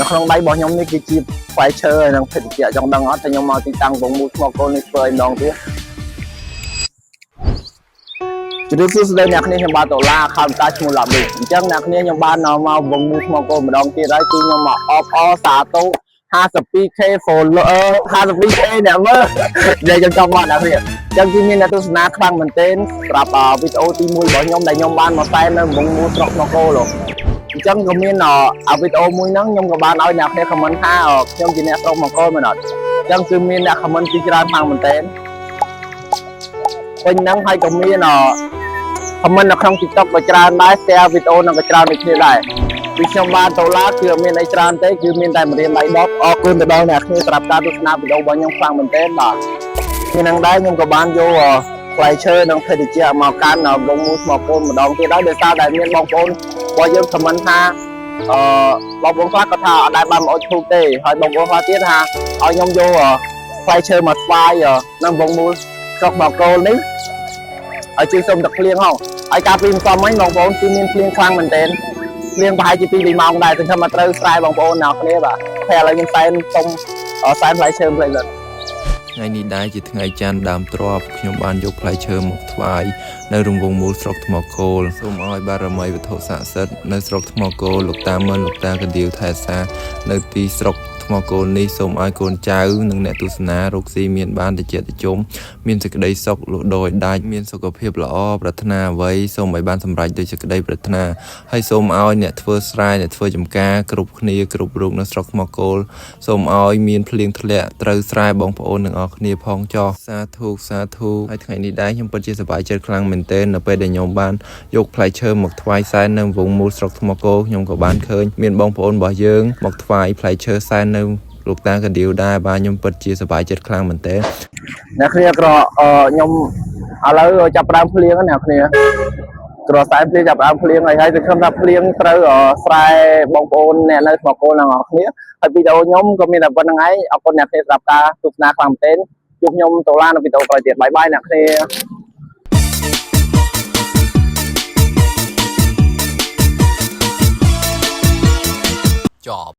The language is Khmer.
ក្នុងដៃរបស់ខ្ញុំនេះគឺជាផ្លែឈើហើយនឹងភេសជ្ជៈចង់ដឹងអត់តែខ្ញុំមកទីតាំងវងមូលថ្មគោលនេះធ្វើឲ្យម្ដងទៀតជំរាបសួស្តីអ្នកគ្នាខ្ញុំបាទដុល្លារខោតាឈ្មោះឡាប៊ីអញ្ចឹងអ្នកគ្នាខ្ញុំបានមកវងមូលថ្មគោលម្ដងទៀតហើយគឺខ្ញុំមកអបអសាទរ 52k follower 52k អ្នកមើលនិយាយខ្ញុំចង់មកអ្នកគ្នាអញ្ចឹងគឺមានអ្នកទស្សនាខ្លាំងមែនទែនសម្រាប់វីដេអូទី1របស់ខ្ញុំដែលខ្ញុំបានមកសែននៅវងមូលស្រុកថ្មគោលអញ្ចឹងក៏មានវីដេអូមួយហ្នឹងខ្ញុំក៏បានឲ្យអ្នកគ្នាខមមិនថាខ្ញុំជាអ្នកស្រុកថ្មគោលមែនអត់អញ្ចឹងគឺមានអ្នកខមមិនពីច្រើនខ្លាំងមែនទែនពេញហ្នឹងហើយក៏មានខមមិននៅក្នុង TikTok ក៏ច្រើនដែរ share វីដេអូហ្នឹងក៏ច្រើនដូចគ្នាដែរពីខ្ញុំបានដុល្លារគឺអត់មានអីច្រើនទេគឺមានតែម្រាមដៃ10អរគុណទៅដល់អ្នកគ្នាសម្រាប់ការទស្សនាវីដេអូរបស់ខ្ញុំខ្លាំងមែនទែនបាទពីហ្នឹងដែរខ្ញុំក៏បានយកផ្លែឈើនិងភេសជ្ជៈមកកាន់វងមូលថ្មគោលម្ដងទៀតហើយដោយសារតែមានបងប្អូនរបស់យើងខមមិនថាបងប្អូនខ្លះក៏ថាអត់ដែលបានមកអុជធូបទេហើយបងប្អូនខ្លះទៀតថាឲ្យខ្ញុំយកផ្លែឈើមកស្វាយនៅវងមូលស្រុកថ្មគោលនេះឲ្យជួយសុំទឹកភ្លៀងហងហើយការពីម្សិលមិញបងប្អូនគឺមានភ្លៀងខ្លាំងមែនទែនភ្លៀងប្រហែលជា2-3ម៉ោងដែរទើបមកត្រូវស្រែបងប្អូនអ្នកគ្នាបាទតែឥឡូវខ្ញុំសែនសុំសែនផ្លែឈើផ្លេចលើថ្ងៃនេះដែរជាថ្ងៃច័ន្ទដើមទ្របខ្ញុំបានយកផ្លែឈើមកថ្វាយនៅរង្វង់មូលស្រុកថ្មគោលសូមឲ្យបារមីវត្ថុស័ក្តិសិទ្ធិនៅស្រុកថ្មគោលលោកតាមិនលោកតាកណ្ដៀវថែសានៅទីស្រុកថ្មគោលនេះសូមឲ្យកូនចៅនិងអ្នកទស្សនារកស៊ីមានបានតិចតិចមានសេចក្តីសុខលក់ដោយដាច់មានសុខភាពល្អប្រាថ្នាអ្វីសូមឲ្យបានសម្រេចដោយសេចក្តីប្រាថ្នាហើយសូមឲ្យអ្នកធ្វើស្រែអ្នកធ្វើចំការគ្រប់គ្នាគ្រប់រូបនៅស្រុកថ្មគោលសូមឲ្យមានភ្លៀងធ្លាក់ត្រូវស្រែបងប្អូនទាំងអស់គ្នាផងចោះសាធុសាធុហើយថ្ងៃនេះដែរខ្ញុំពិតជាសប្បាយចិត្តខ្លាំងមែនទែននៅពេលដែលខ្ញុំបានយកផ្លែឈើមកថ្វាយសែននៅវងមូលស្រុកថ្មគោលខ្ញុំក៏បានឃើញមានបងប្អូនរបស់យើងមកថ្វាយផ្លែឈើសែននៅលោកតាកណ្ដៀវដែរបាទខ្ញុំពិតជាសប្បាយចិត្តខ្លាំងមែនទែនអ្នកគ្នាក៏ខ្ញុំឥឡូវចាប់ផ្ដើមភ្លៀងអ្នកគ្នាក្រសែភ្លៀងចាប់ផ្ដើមភ្លៀងហើយទៅខ្ញុំថាភ្លៀងត្រូវស្រែបងប្អូនអ្នកនៅថ្មគោលទាំងអស់គ្នាហើយវីដេអូខ្ញុំក៏មានតែប៉ុណ្្នឹងឯងអរគុណអ្នកគ្នាសម្រាប់ការទស្សនាខ្លាំងមែនទែនជួបខ្ញុំដុល្លារនៅវីដេអូក្រោយទៀតបាយបាយអ្នកគ្នាចប់